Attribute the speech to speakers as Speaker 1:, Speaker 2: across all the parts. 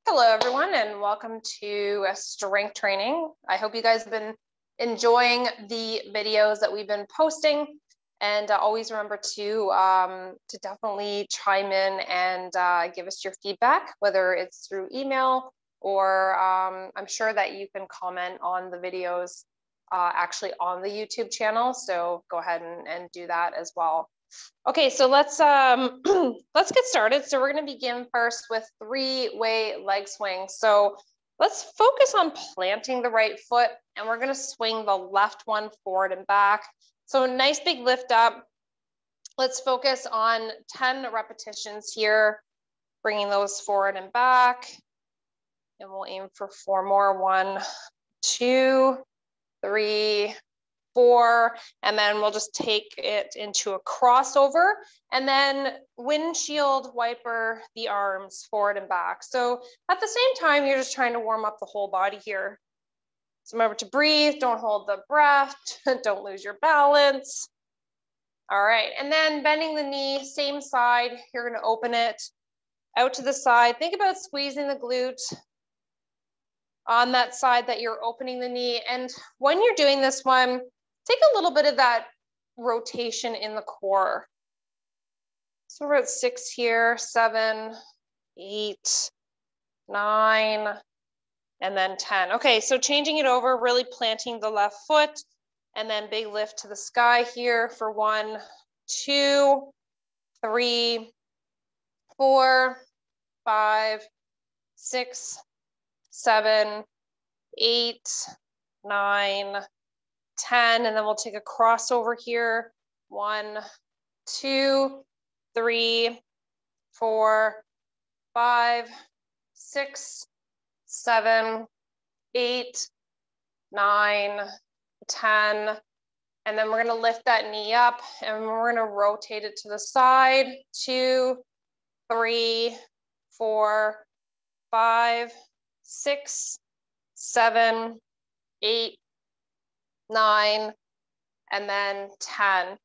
Speaker 1: Hello, everyone, and welcome to strength training. I hope you guys have been enjoying the videos that we've been posting, and always remember to definitely chime in and give us your feedback, whether it's through email or I'm sure that you can comment on the videos actually on the YouTube channel. So go ahead and do that as well. Okay, so let's get started. So we're going to begin first with three-way leg swing. So let's focus on planting the right foot, and we're going to swing the left one forward and back. So nice big lift up. Let's focus on 10 repetitions here, bringing those forward and back. And we'll aim for 4 more. 1, 2, 3, 4, and then we'll just take it into a crossover and then windshield wiper the arms forward and back. So at the same time, you're just trying to warm up the whole body here. So remember to breathe, don't hold the breath, don't lose your balance. All right, and then bending the knee, same side, you're gonna open it out to the side. Think about squeezing the glute on that side that you're opening the knee. And when you're doing this one, take a little bit of that rotation in the core. So we're at 6 here, 7, 8, 9, and then 10. Okay, so changing it over, really planting the left foot, and then big lift to the sky here for 1, 2, 3, 4, 5, 6, 7, 8, 9, 10, and then we'll take a crossover here. 1, 2, 3, 4, 5, 6, 7, 8, 9, 10, and then we're going to lift that knee up and we're going to rotate it to the side. 2, 3, 4, 5, 6, 7, 8, 9, and then 10.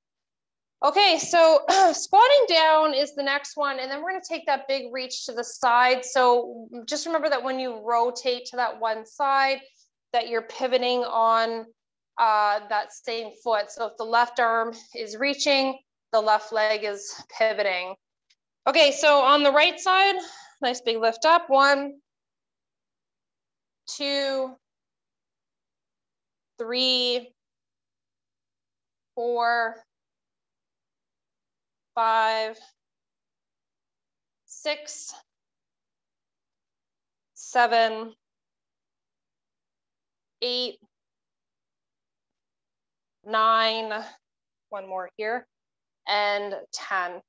Speaker 1: Okay, so squatting down is the next one, and then we're going to take that big reach to the side. So just remember that when you rotate to that one side, that you're pivoting on that same foot. So if the left arm is reaching, the left leg is pivoting. Okay, so on the right side, nice big lift up. 1, 2, 3, 4, 5, 6, 7, 8, 9, one more here, and 10.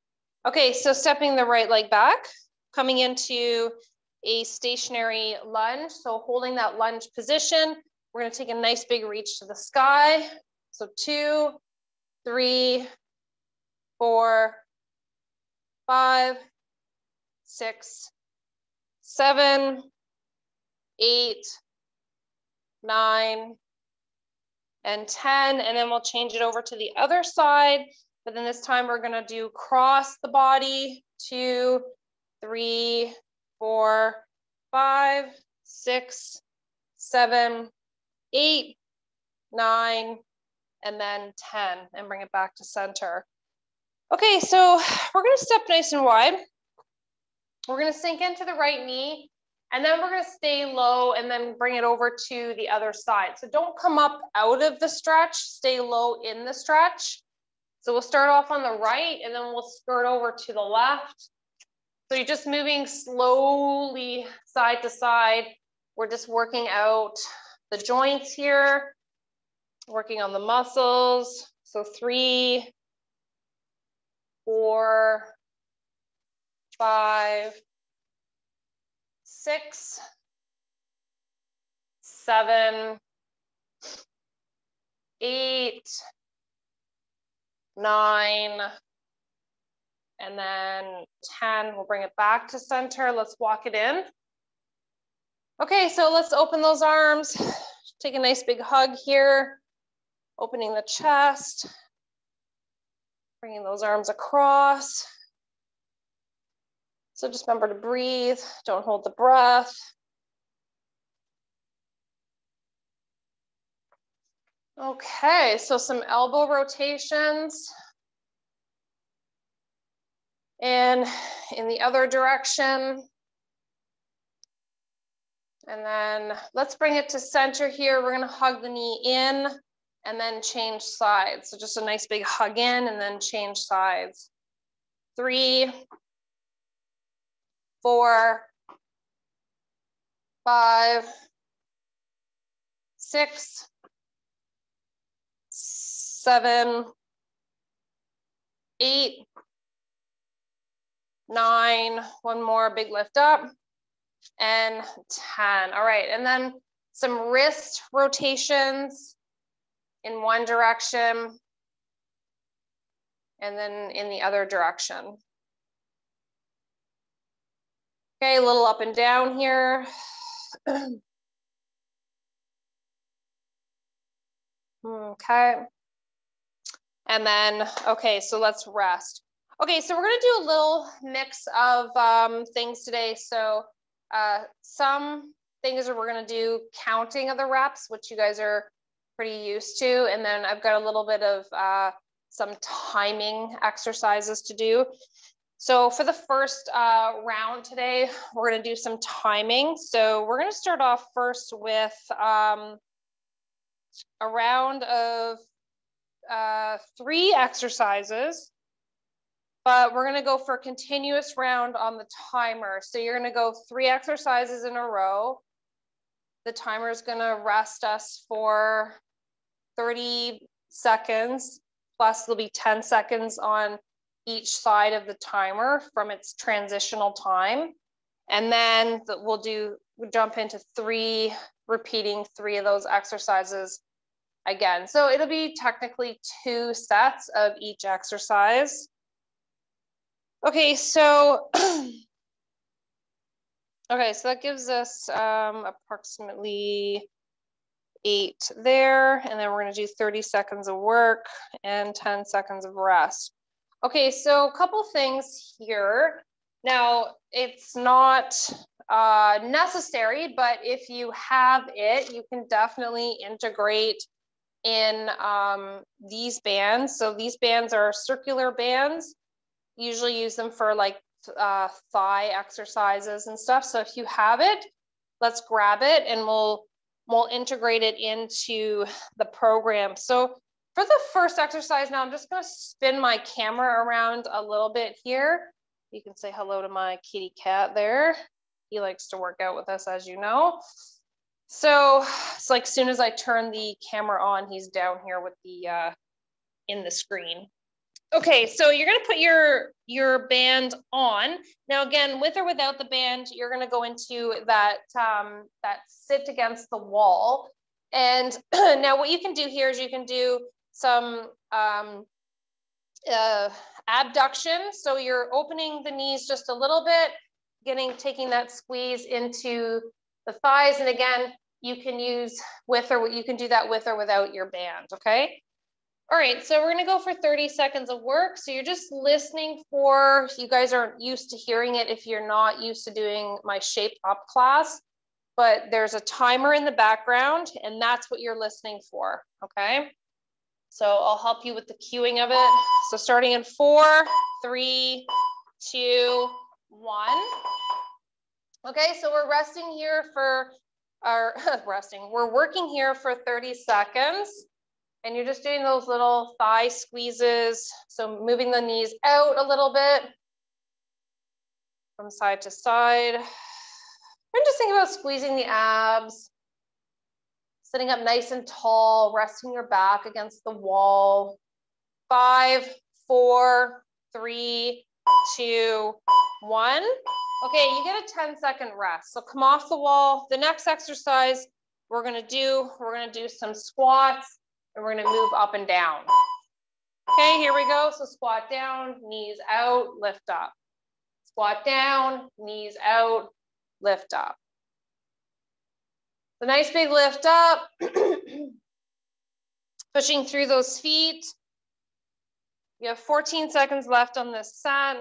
Speaker 1: Okay, so stepping the right leg back, coming into a stationary lunge. So holding that lunge position, we're going to take a nice big reach to the sky. So 2, 3, 4, 5, 6, 7, 8, 9, and 10. And then we'll change it over to the other side. But then this time we're going to do cross the body. 2, 3, 4, 5, 6, 7, 8, 9, and then 10, and bring it back to center. Okay, so we're going to step nice and wide. We're going to sink into the right knee, and then we're going to stay low and then bring it over to the other side. So don't come up out of the stretch, stay low in the stretch. So we'll start off on the right, and then we'll skirt over to the left. So you're just moving slowly side to side. We're just working out the joints here, working on the muscles. So 3, 4, 5, 6, 7, 8, 9, and then 10. We'll bring it back to center. Let's walk it in. Okay, so let's open those arms. Take a nice big hug here, opening the chest, bringing those arms across. So just remember to breathe, don't hold the breath. Okay, so some elbow rotations. And in the other direction. And then let's bring it to center here. We're gonna hug the knee in and then change sides. So just a nice big hug in and then change sides. 3, 4, 5, 6, 7, 8, 9, one more big lift up, and 10. All right, and then some wrist rotations in one direction and then in the other direction. Okay, a little up and down here. Okay. And then, okay, so let's rest. Okay, so we're gonna do a little mix of things today. So some things that we're gonna do counting of the reps, which you guys are pretty used to. And then I've got a little bit of some timing exercises to do. So for the first round today, we're gonna do some timing. So we're gonna start off first with a round of 3 exercises, but we're gonna go for a continuous round on the timer. So you're gonna go 3 exercises in a row. The timer is gonna rest us for 30 seconds, plus there'll be 10 seconds on each side of the timer from its transitional time. And then we'll jump into 3, repeating 3 of those exercises again. So it'll be technically 2 sets of each exercise. Okay, so okay, so that gives us approximately 8 there, and then we're gonna do 30 seconds of work and 10 seconds of rest. Okay, so a couple things here. Now, it's not necessary, but if you have it, you can definitely integrate in these bands. So these bands are circular bands. Usually use them for like thigh exercises and stuff. So if you have it, let's grab it and we'll integrate it into the program. So for the first exercise now, I'm just going to spin my camera around a little bit here. You can say hello to my kitty cat there. He likes to work out with us, as you know. So it's like as soon as I turn the camera on, he's down here with the in the screen. Okay, so you're gonna put your band on. Now again, with or without the band, you're gonna go into that that sit against the wall. And now what you can do here is you can do some abduction. So you're opening the knees just a little bit, taking that squeeze into the thighs. And again, you can use you can do that with or without your band, okay? All right, so we're gonna go for 30 seconds of work. So you're just listening for, you guys aren't used to hearing it if you're not used to doing my Shape Up class, but there's a timer in the background and that's what you're listening for, okay? So I'll help you with the cueing of it. So starting in 4, 3, 2, 1. Okay, so we're resting here for we're working here for 30 seconds. And you're just doing those little thigh squeezes. So moving the knees out a little bit from side to side. And just think about squeezing the abs, sitting up nice and tall, resting your back against the wall. 5, 4, 3, 2, 1. Okay, you get a 10-second rest. So come off the wall. The next exercise we're gonna do some squats. And we're gonna move up and down. Okay, here we go. So squat down, knees out, lift up. Squat down, knees out, lift up. The nice big lift up. Pushing through those feet. You have 14 seconds left on this set.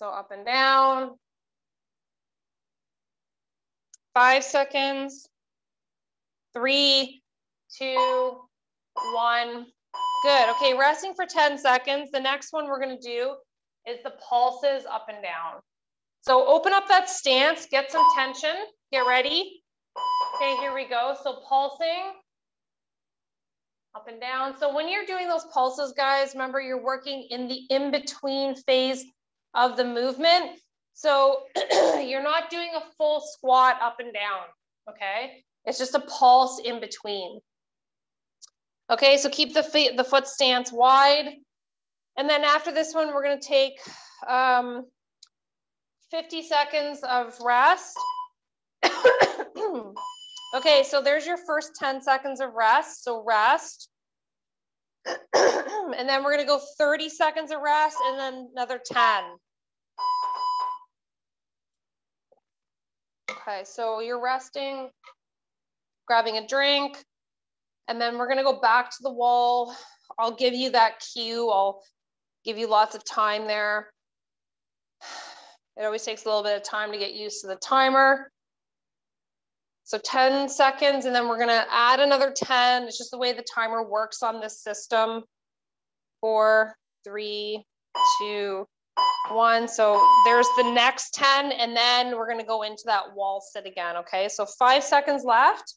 Speaker 1: So up and down. 5 seconds. 3, 2, 1. Good. Okay, resting for 10 seconds. The next one we're going to do is the pulses up and down. So open up that stance, get some tension, get ready. Okay, here we go. So pulsing up and down. So when you're doing those pulses, guys, remember you're working in the in-between phase of the movement. So you're not doing a full squat up and down, okay? It's just a pulse in between. Okay, so keep the foot stance wide. And then after this one, we're gonna take 50 seconds of rest. Okay, so there's your first 10 seconds of rest. So rest. And then we're gonna go 30 seconds of rest and then another 10. Okay, so you're resting, grabbing a drink, and then we're gonna go back to the wall. I'll give you that cue. I'll give you lots of time there. It always takes a little bit of time to get used to the timer. So 10 seconds, and then we're gonna add another 10. It's just the way the timer works on this system. 4, 3, 2, 1. So there's the next 10, and then we're gonna go into that wall sit again, okay? So 5 seconds left.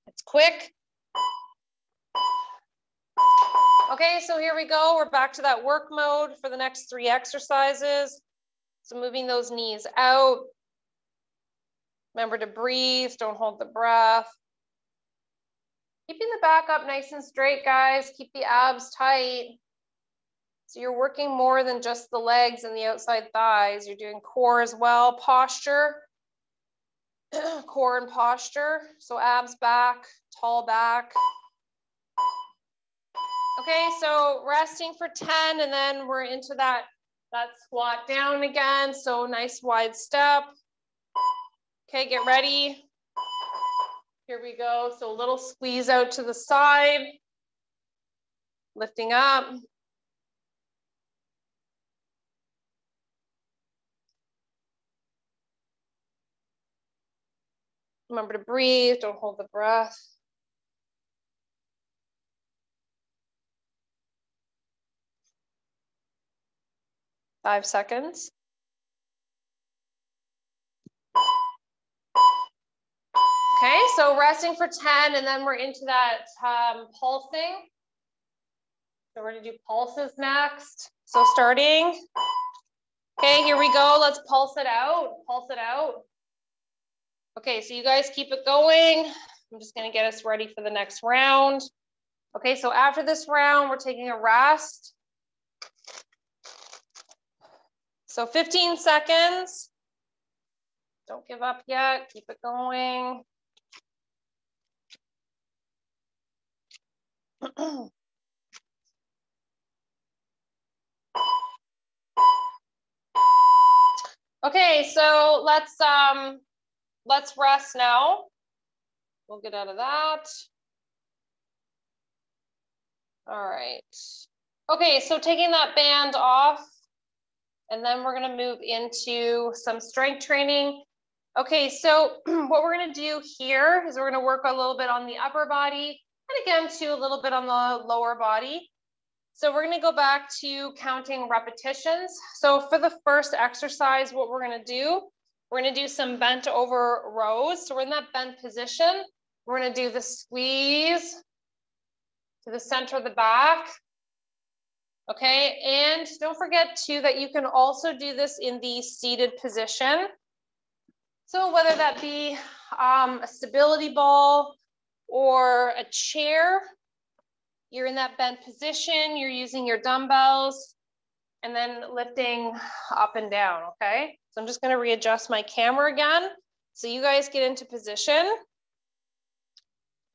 Speaker 1: It's quick. Okay, so here we go. We're back to that work mode for the next 3 exercises. So moving those knees out. Remember to breathe, don't hold the breath. Keeping the back up nice and straight, guys. Keep the abs tight. So you're working more than just the legs and the outside thighs. You're doing core as well, posture, core and posture. So abs back, tall back. Okay, so resting for 10, and then we're into that squat down again. So nice wide step. Okay, get ready. Here we go. So a little squeeze out to the side, lifting up. Remember to breathe, don't hold the breath. Five seconds. Okay, so resting for 10, and then we're into that pulsing. So we're gonna do pulses next. So starting. Okay, here we go. Let's pulse it out. Pulse it out. Okay, so you guys keep it going. I'm just gonna get us ready for the next round. Okay, so after this round, we're taking a rest. So 15 seconds. Don't give up yet. Keep it going. Okay, so let's rest now. We'll get out of that. All right. Okay, so taking that band off, and then we're gonna move into some strength training. Okay, so what we're gonna do here is we're gonna work a little bit on the upper body, and again, too, a little bit on the lower body. So we're gonna go back to counting repetitions. So for the first exercise, what we're gonna do, we're gonna do some bent over rows. So we're in that bent position. We're gonna do the squeeze to the center of the back. Okay, and don't forget too that you can also do this in the seated position. So whether that be a stability ball or a chair, you're in that bent position, you're using your dumbbells, and then lifting up and down, okay? So I'm just gonna readjust my camera again. So you guys get into position.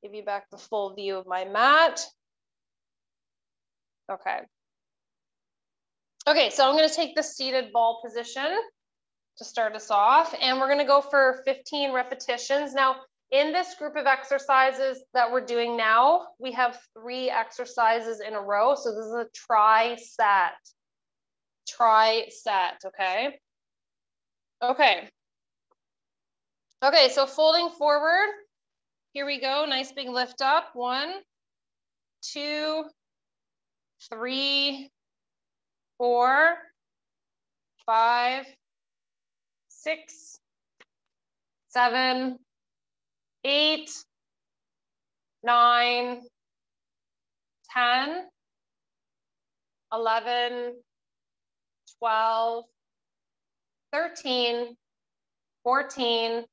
Speaker 1: Give you back the full view of my mat. Okay. Okay, so I'm gonna take the seated ball position to start us off, and we're gonna go for 15 repetitions. Now, in this group of exercises that we're doing now, we have 3 exercises in a row. So this is a tri set. tricep, okay? Okay. Okay, so folding forward. Here we go, nice big lift up. 1, 2, 3, 4, 5, 6, 7, 8, 9, 10, 11, 12, 13, 14,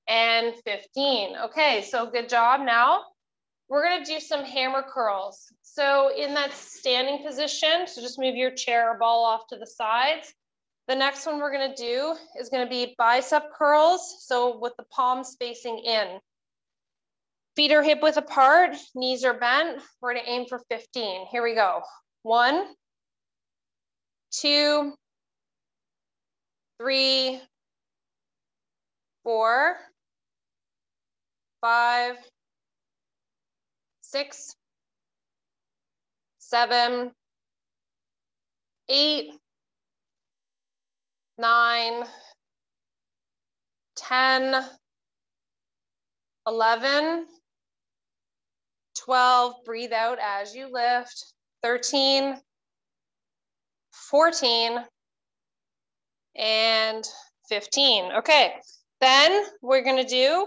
Speaker 1: and 15. Okay, so good job. Now we're gonna do some hammer curls. So in that standing position, so just move your chair or ball off to the sides. The next one we're gonna do is gonna be bicep curls. So with the palms facing in. Feet are hip width apart, knees are bent. We're gonna aim for 15. Here we go. 1, 2, 3, 4, 5, 6, 7, 8, 9, 10, 11, 12, breathe out as you lift, 13, 14, and 15. Okay, then we're gonna do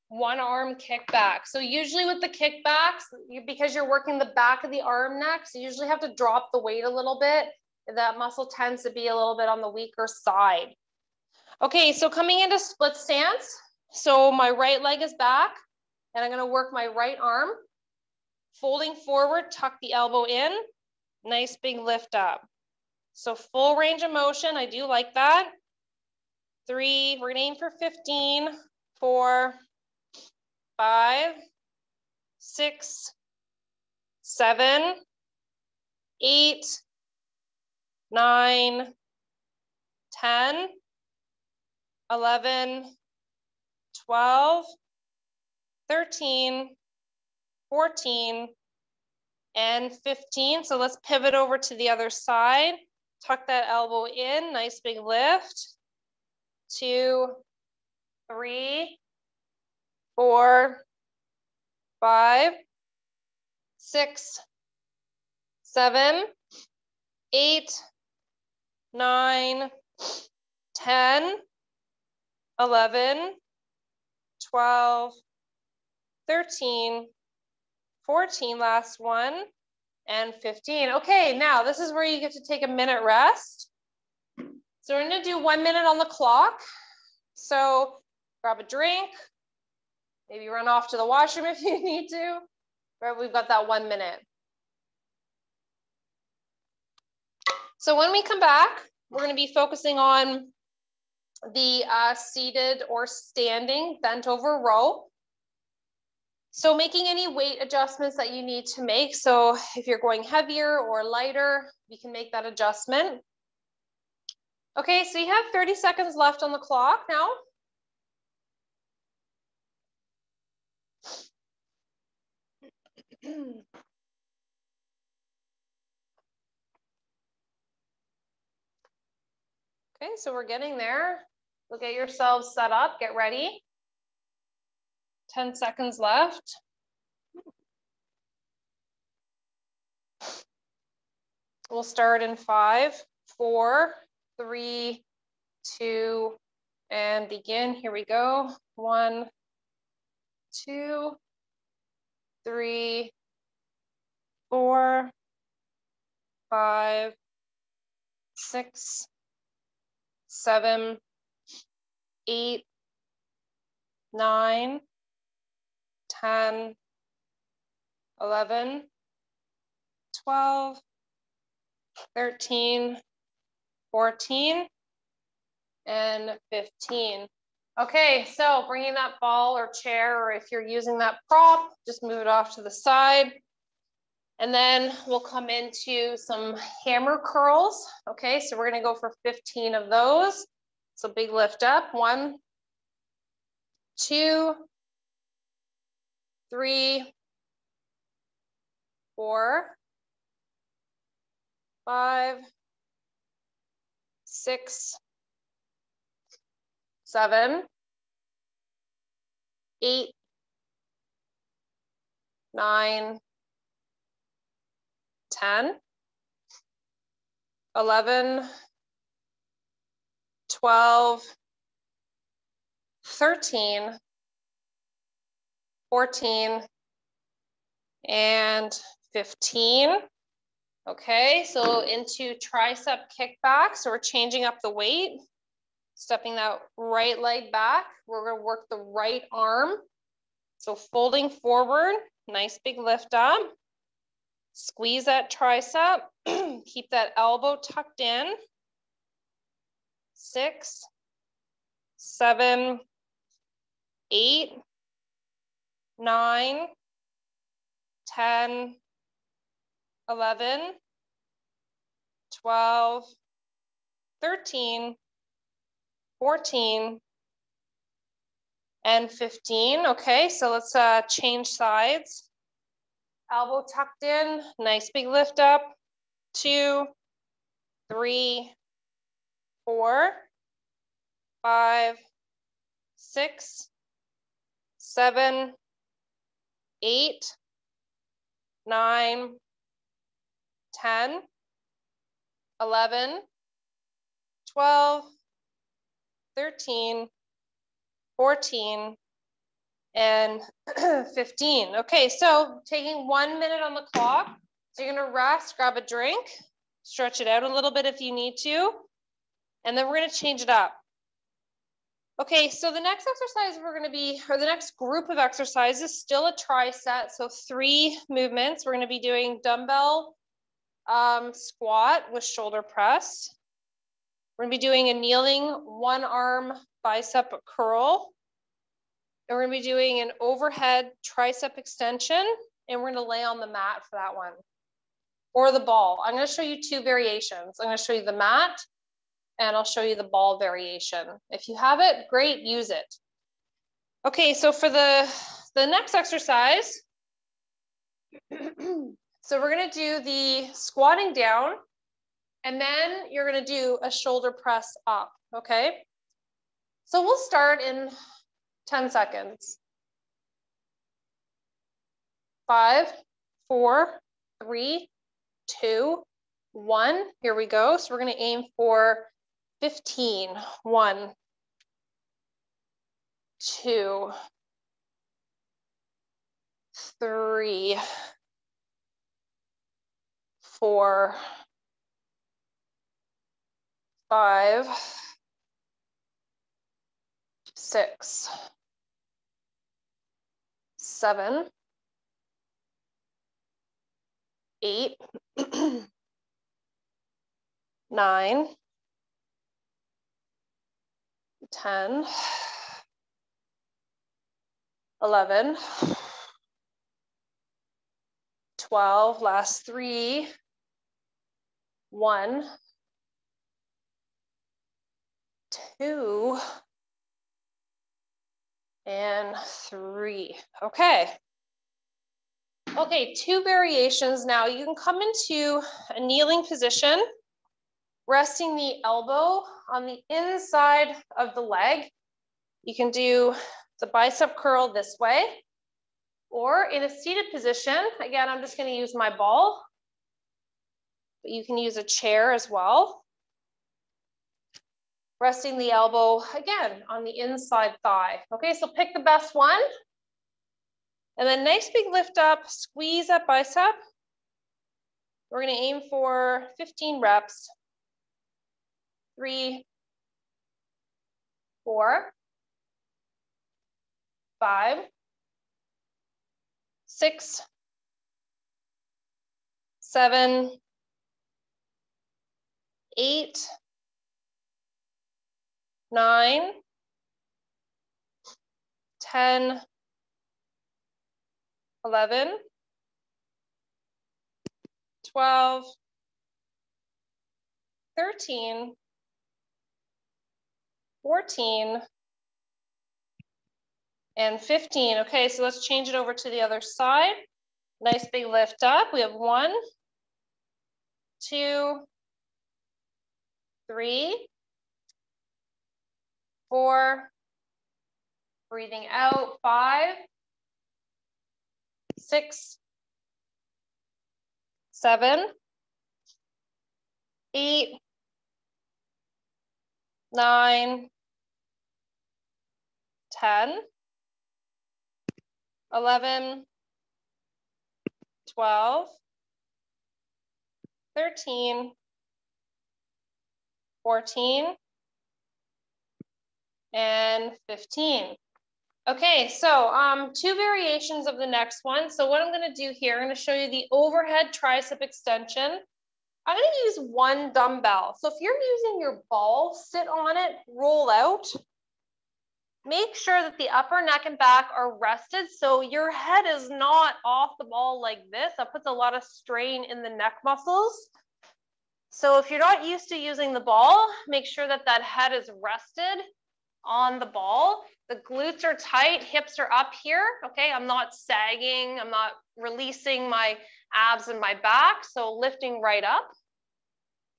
Speaker 1: one arm kickback. So usually with the kickbacks, because you're working the back of the arm next, you usually have to drop the weight a little bit. That muscle tends to be a little bit on the weaker side. Okay, so coming into split stance. So my right leg is back and I'm gonna work my right arm. Folding forward, tuck the elbow in, nice big lift up. So full range of motion, I do like that. 3, we're gonna aim for 15, 4, 5, 6, 7, 8, 9, 10, 11, 12, 13, 14, and 15. So let's pivot over to the other side. Tuck that elbow in, nice big lift. 2, 3, 4, 5, 6, 7, 8, 9, 10, 11, 12, 13, 14, last one, and 15. Okay, now this is where you get to take a minute rest. So we're gonna do 1 minute on the clock. So grab a drink, maybe run off to the washroom if you need to, but we've got that 1 minute. So when we come back, we're gonna be focusing on the seated or standing bent over row. So making any weight adjustments that you need to make. So if you're going heavier or lighter, you can make that adjustment. Okay, so you have 30 seconds left on the clock now. Okay, so we're getting there. So get yourselves set up, get ready. 10 seconds left. We'll start in 5, 4, 3, 2, and begin. Here we go. 1, 2, 3, 4, 5, 6, 7, 8, 9, 10, 11, 12, 13, 14, and 15. Okay, so bringing that ball or chair, or if you're using that prop, just move it off to the side. And then we'll come into some hammer curls. Okay, so we're gonna go for 15 of those. So big lift up, 1, 2, 3, 4, 5, 6, 7, 8, 9, 10, 11, 12, 13, 14, and 15. Okay, so into tricep kickback. So we're changing up the weight, stepping that right leg back. We're gonna work the right arm. So folding forward, nice big lift up. Squeeze that tricep, keep that elbow tucked in. 6, 7, 8, 9, 10, 11, 12, 13, 14, and 15. Okay, so let's change sides. Elbow tucked in, nice big lift up. 2, 3, 4, 5, 6, 7, 8, 9, 10, 11, 12, 13, 14, and 15. Okay, so taking 1 minute on the clock. So you're gonna rest, grab a drink, stretch it out a little bit if you need to, and then we're gonna change it up. Okay, so the next exercise we're gonna be, or the next group of exercises, still a tricep, so 3 movements. We're gonna be doing dumbbell squat with shoulder press. We're gonna be doing a kneeling 1-arm bicep curl. And we're gonna be doing an overhead tricep extension, and we're gonna lay on the mat for that one, or the ball. I'm gonna show you 2 variations. I'm gonna show you the mat, and I'll show you the ball variation. If you have it, great, use it. Okay, so for the next exercise, so we're gonna do the squatting down, and then you're gonna do a shoulder press up, okay? So we'll start in 10 seconds. 5, 4, 3, 2, 1. Here we go. So we're going to aim for 15. 1, 2, 3, 4, 5, 6, 7, 8, 9, 10, 11, 12, last 3, 1, 2, and 3. Okay. Okay, 2 variations now. You can come into a kneeling position, resting the elbow on the inside of the leg. You can do the bicep curl this way, or in a seated position. Again, I'm just going to use my ball, but you can use a chair as well. Resting the elbow, again, on the inside thigh. Okay, so pick the best one. And then nice big lift up, squeeze that bicep. We're going to aim for 15 reps. 3, 4, 5, 6, 7, 8, 9, 10, 11, 12, 13, 14, and 15. Okay, so let's change it over to the other side. Nice big lift up. We have 1, 2, 3, 4, breathing out, 5, 6, 7, 8, 9, 10, 11, 12, 13, 14, and 15. Okay, so 2 variations of the next one. So what I'm going to do here, I'm going to show you the overhead tricep extension. I'm going to use one dumbbell. So if you're using your ball, sit on it, roll out. Make sure that the upper neck and back are rested so your head is not off the ball like this. That puts a lot of strain in the neck muscles. So if you're not used to using the ball, make sure that that head is rested on the ball. The glutes are tight, hips are up here, okay? I'm not sagging, I'm not releasing my abs and my back, so lifting right up.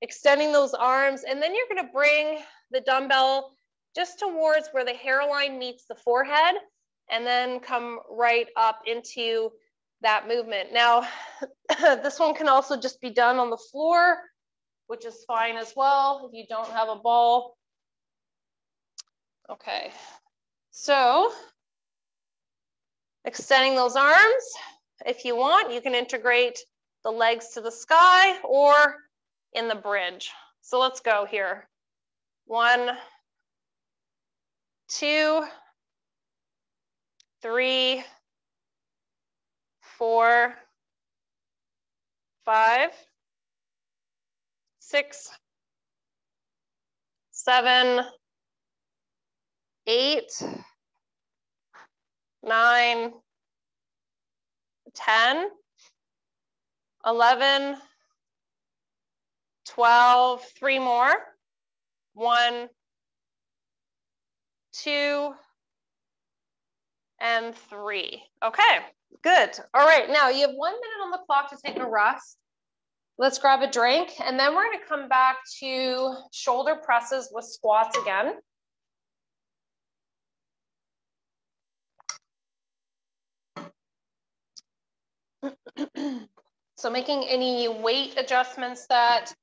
Speaker 1: Extending those arms, and then you're gonna bring the dumbbell just towards where the hairline meets the forehead, and then come right up into that movement. Now, this one can also just be done on the floor, which is fine as well if you don't have a ball. Okay, so extending those arms. If you want, you can integrate the legs to the sky or in the bridge. So let's go here. 1, 2, 3, 4, 5, 6, 7, 8, 9, 10, 11, 12, 3 more. 1, 2, and 3. Okay, good. All right, now you have 1 minute on the clock to take a rest. Let's grab a drink, and then we're going to come back to shoulder presses with squats again. So making any weight adjustments that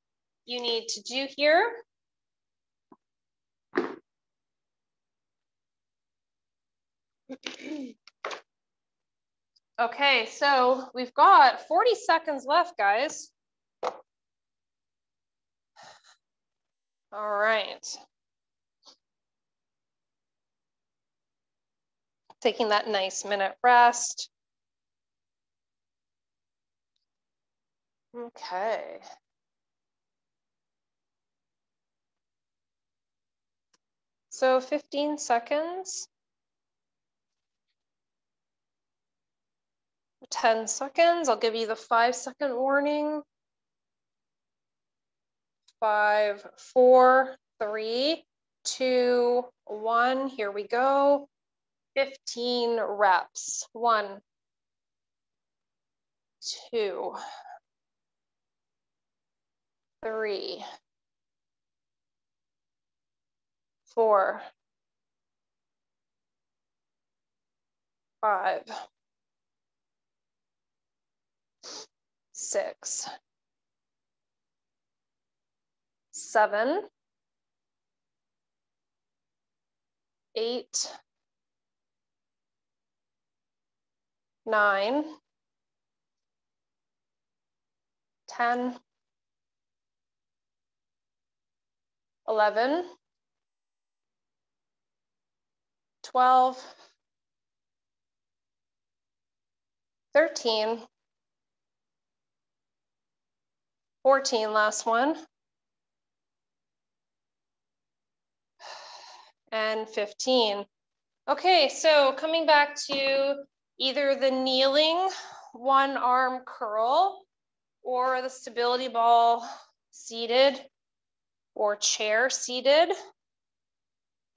Speaker 1: you need to do here. Okay, so we've got 40 seconds left, guys. All right. Taking that nice minute rest. Okay. So 15 seconds. 10 seconds. I'll give you the 5-second warning. 5, 4, 3, 2, 1. Here we go. 15 reps. 1, 2, 3, 4, 5, 6, 7, 8, 9, 10, 11, 12, 13, 14, last one, and 15. Okay, so coming back to either the kneeling 1-arm curl or the stability ball seated or chair seated.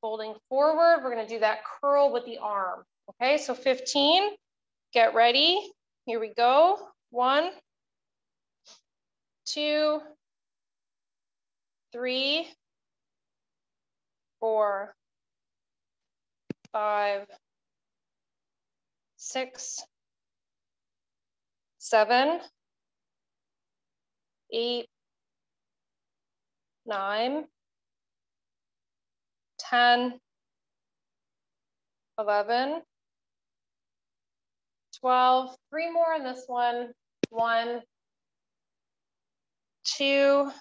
Speaker 1: Folding forward, we're going to do that curl with the arm. Okay, so 15, get ready. Here we go. 1, 2, 3, 4, 5, 6, 7, 8, 9, 10, 11, 12, 3 more in this one, 1, 2,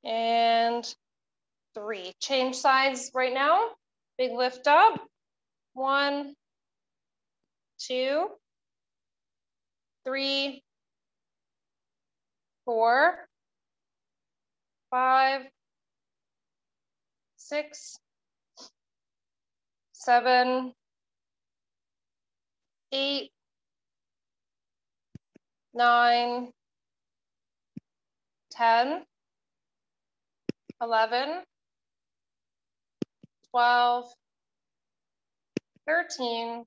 Speaker 1: and 3. Change sides right now. Big lift up. 1, 2, 3, 4, 5, 6, 7, 8, 9, 10, 11, 12, 13,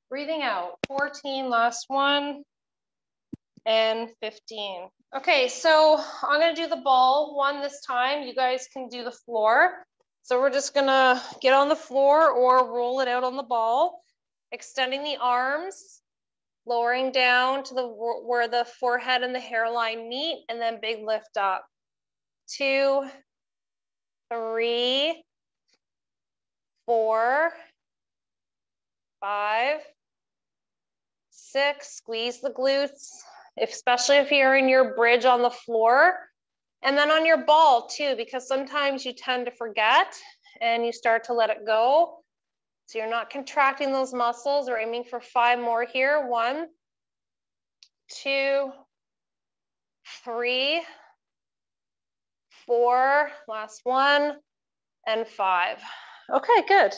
Speaker 1: breathing out, 14, last one, and 15. Okay, so I'm gonna do the ball one this time. You guys can do the floor. So we're just gonna get on the floor or roll it out on the ball, extending the arms, lowering down to where the forehead and the hairline meet, and then big lift up. 2, 3, 4, 5, 6, squeeze the glutes, especially if you're in your bridge on the floor. And then on your ball too, because sometimes you tend to forget and you start to let it go. So you're not contracting those muscles. We're aiming for 5 more here. 1, 2, 3, 4, last one, and 5. Okay, good.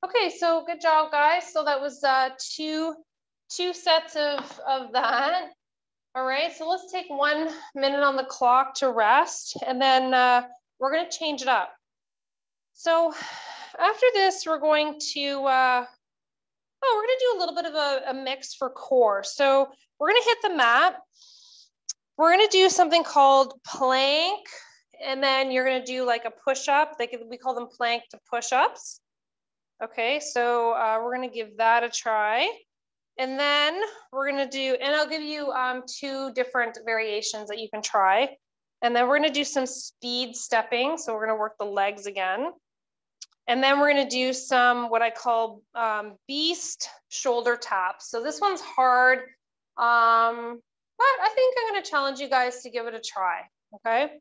Speaker 1: Okay, so good job, guys. So that was two sets of that. All right, so let's take 1 minute on the clock to rest, and then we're going to change it up. So after this, we're going to, we're going to do a little bit of a mix for core. So we're going to hit the mat. We're going to do something called plank, and then you're going to do like a push-up. We call them plank to push-ups. Okay, so we're going to give that a try. And then we're going to do, and I'll give you 2 different variations that you can try. And then we're going to do some speed stepping. So we're going to work the legs again. And then we're going to do some what I call beast shoulder taps. So this one's hard, but I think I'm going to challenge you guys to give it a try. Okay.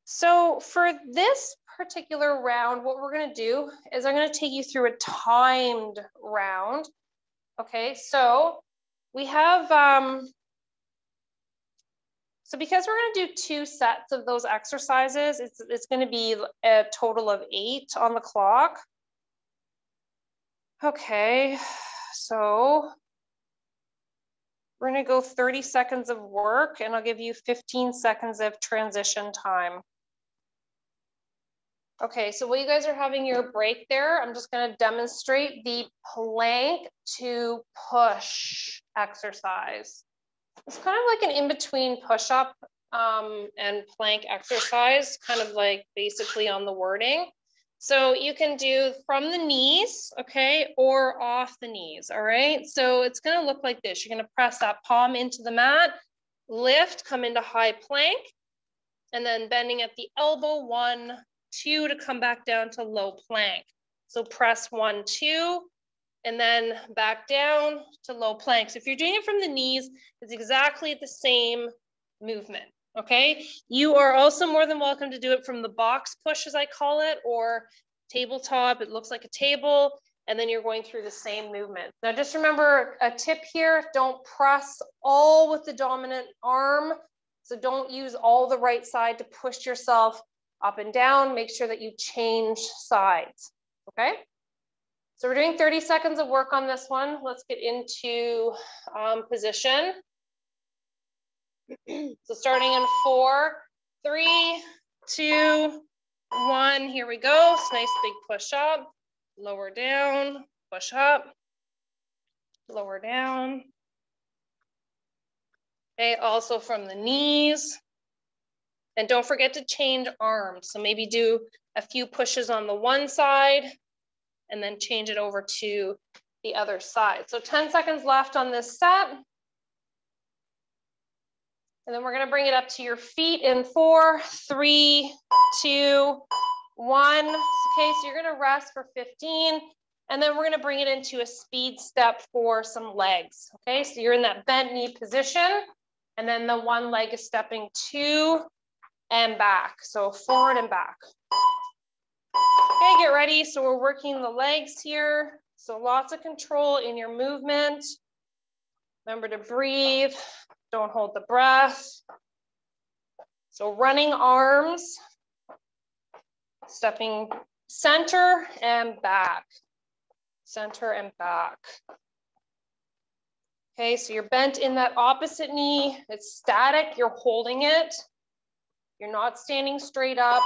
Speaker 1: So for this particular round, what we're going to do is I'm going to take you through a timed round. Okay, so we have, so because we're going to do 2 sets of those exercises, it's going to be a total of 8 on the clock. Okay, so we're going to go 30 seconds of work, and I'll give you 15 seconds of transition time. Okay, so while you guys are having your break there, I'm just going to demonstrate the plank to push exercise. It's kind of like an in-between push-up and plank exercise, kind of like basically on the wording. So you can do from the knees, okay, or off the knees, all right? So it's going to look like this. You're going to press that palm into the mat, lift, come into high plank, and then bending at the elbow, 1, 2 to come back down to low plank. So press 1, 2, and then back down to low plank. So if you're doing it from the knees, it's exactly the same movement, okay? You are also more than welcome to do it from the box push, as I call it, or tabletop. It looks like a table, and then you're going through the same movement. Now just remember a tip here, don't press all with the dominant arm. So don't use all the right side to push yourself up and down. Make sure that you change sides, okay? So we're doing 30 seconds of work on this one. Let's get into position. So starting in 4, 3, 2, 1, here we go. It's nice big push up, lower down, push up, lower down. Okay, also from the knees. And don't forget to change arms. So maybe do a few pushes on the one side, and then change it over to the other side. So 10 seconds left on this set. And then we're gonna bring it up to your feet in 4, 3, 2, 1. Okay, so you're gonna rest for 15, and then we're gonna bring it into a speed step for some legs. Okay, so you're in that bent knee position, and then the one leg is stepping to and back. So forward and back. Okay, get ready. So we're working the legs here. So lots of control in your movement. Remember to breathe. Don't hold the breath. So running arms, stepping center and back. Center and back. Okay, so you're bent in that opposite knee. It's static, you're holding it. You're not standing straight up.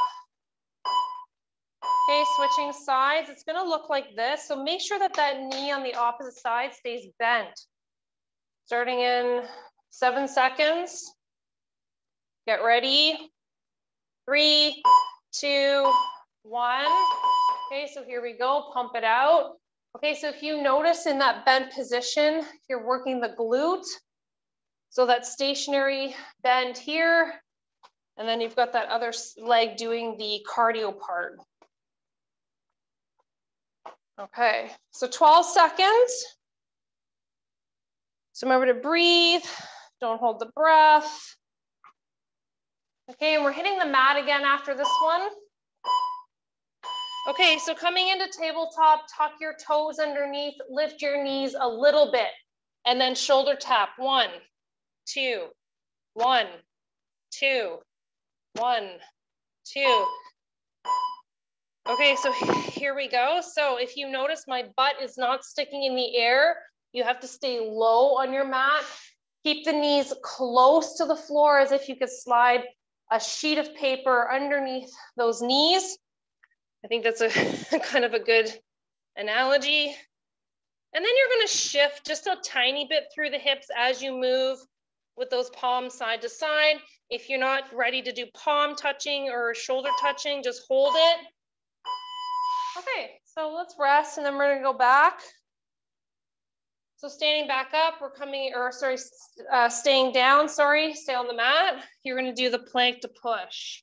Speaker 1: Okay, switching sides, it's gonna look like this. So make sure that that knee on the opposite side stays bent. Starting in 7 seconds. Get ready. 3, 2, 1. Okay, so here we go, pump it out. Okay, so if you notice in that bent position, you're working the glute. So that stationary bend here, and then you've got that other leg doing the cardio part. Okay, so 12 seconds. So remember to breathe, don't hold the breath. Okay, and we're hitting the mat again after this one. Okay, so coming into tabletop, tuck your toes underneath, lift your knees a little bit, and then shoulder tap. 1, 2, 1, 2, 1, 2. Okay, so here we go. So if you notice my butt is not sticking in the air, you have to stay low on your mat. Keep the knees close to the floor as if you could slide a sheet of paper underneath those knees. I think that's a kind of a good analogy. And then you're going to shift just a tiny bit through the hips as you move with those palms side to side. If you're not ready to do palm touching or shoulder touching, just hold it. Okay, so let's rest and then we're going to go back. So standing back up, we're coming, or sorry, staying down, sorry, stay on the mat. You're going to do the plank to push.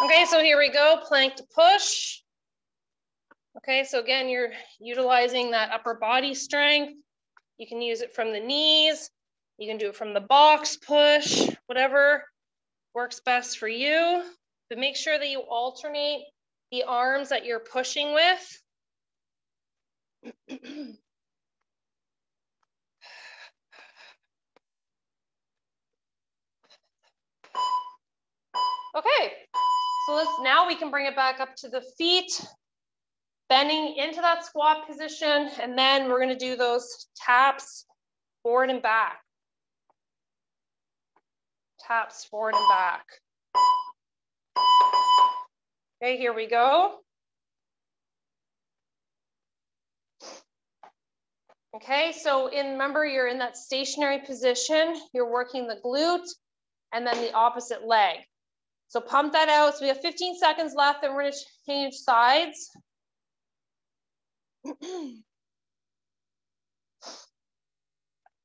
Speaker 1: Okay, so here we go, plank to push. Okay, so again, you're utilizing that upper body strength. You can use it from the knees. You can do it from the box push, whatever works best for you. But make sure that you alternate the arms that you're pushing with. Okay, so now we can bring it back up to the feet, bending into that squat position, and then we're gonna do those taps forward and back. Taps forward and back. Okay, here we go. Okay, so remember you're in that stationary position, you're working the glute and then the opposite leg. So pump that out. So we have 15 seconds left and we're gonna change sides.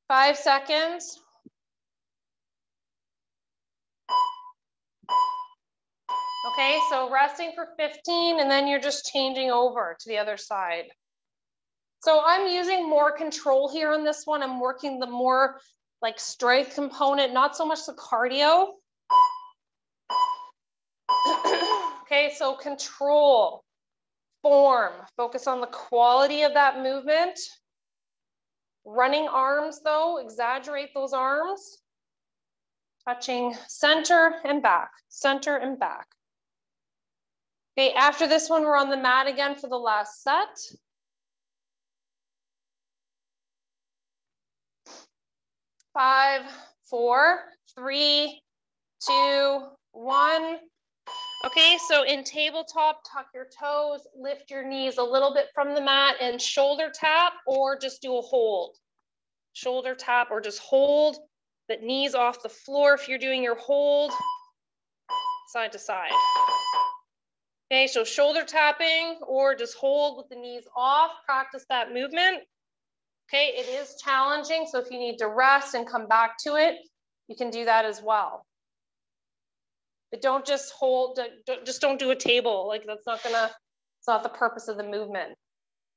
Speaker 1: 5 seconds. Okay, so resting for 15 and then you're just changing over to the other side. So I'm using more control here on this one. I'm working the more like strength component, not so much the cardio. Okay, so control, form, focus on the quality of that movement. Running arms though, exaggerate those arms. Touching center and back, center and back. Okay, after this one, we're on the mat again for the last set. Five, 4, 3, 2, 1. Okay, so in tabletop, tuck your toes, lift your knees a little bit from the mat and shoulder tap or just do a hold. Shoulder tap or just hold, but knees off the floor if you're doing your hold. side to side. Okay, so shoulder tapping or just hold with the knees off, practice that movement. Okay, it is challenging, so if you need to rest and come back to it, you can do that as well. But don't just hold, just don't do a table. Like that's not gonna, it's not the purpose of the movement.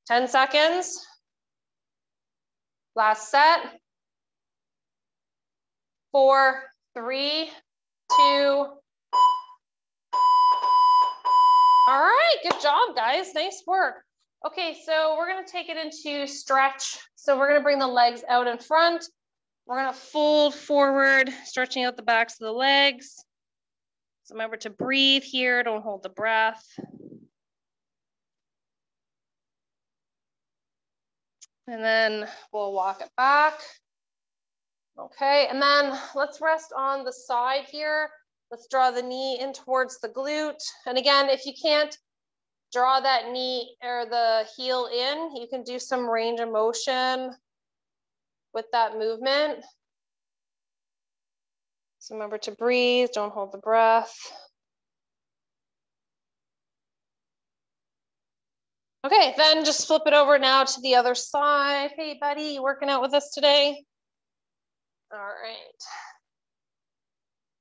Speaker 1: 10 seconds. Last set. 4, 3, 2. All right, good job, guys. Nice work. Okay, so we're gonna take it into stretch. So we're gonna bring the legs out in front. We're gonna fold forward, stretching out the backs of the legs. So remember to breathe here, don't hold the breath. And then we'll walk it back. Okay, and then let's rest on the side here. Let's draw the knee in towards the glute. And again, if you can't draw that knee or the heel in, you can do some range of motion with that movement. So remember to breathe, don't hold the breath. Okay, then just flip it over now to the other side. Hey, buddy, you working out with us today? All right.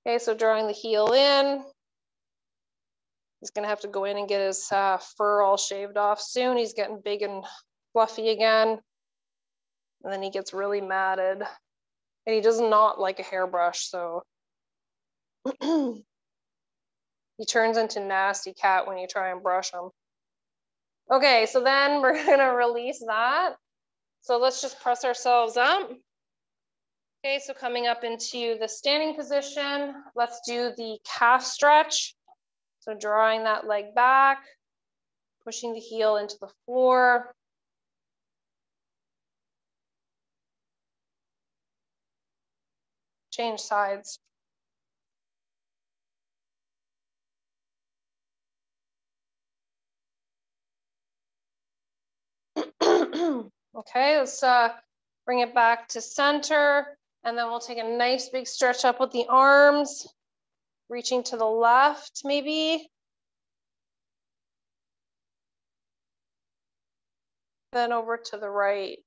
Speaker 1: Okay, so drawing the heel in. He's gonna have to go in and get his fur all shaved off soon. He's getting big and fluffy again. And then he gets really matted. And he does not like a hairbrush, so he turns into nasty cat when you try and brush him. Okay, so then we're gonna release that. So let's just press ourselves up. Okay, so coming up into the standing position, let's do the calf stretch. So drawing that leg back, pushing the heel into the floor. Change sides. Okay, let's bring it back to center, and then we'll take a nice big stretch up with the arms, reaching to the left maybe. Then over to the right.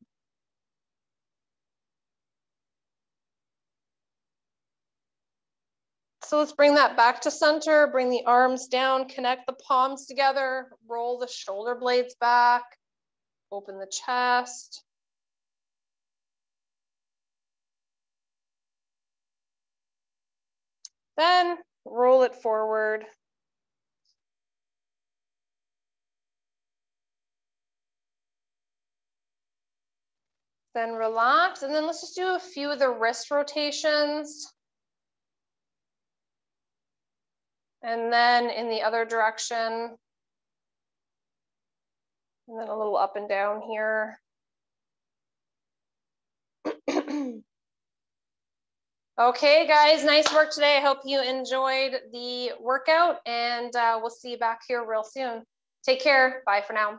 Speaker 1: So let's bring that back to center, bring the arms down, connect the palms together, roll the shoulder blades back, open the chest. Then roll it forward. Then relax, and then let's just do a few of the wrist rotations. And then in the other direction. And then a little up and down here. Okay, guys, nice work today. I hope you enjoyed the workout, and we'll see you back here real soon. Take care. Bye for now.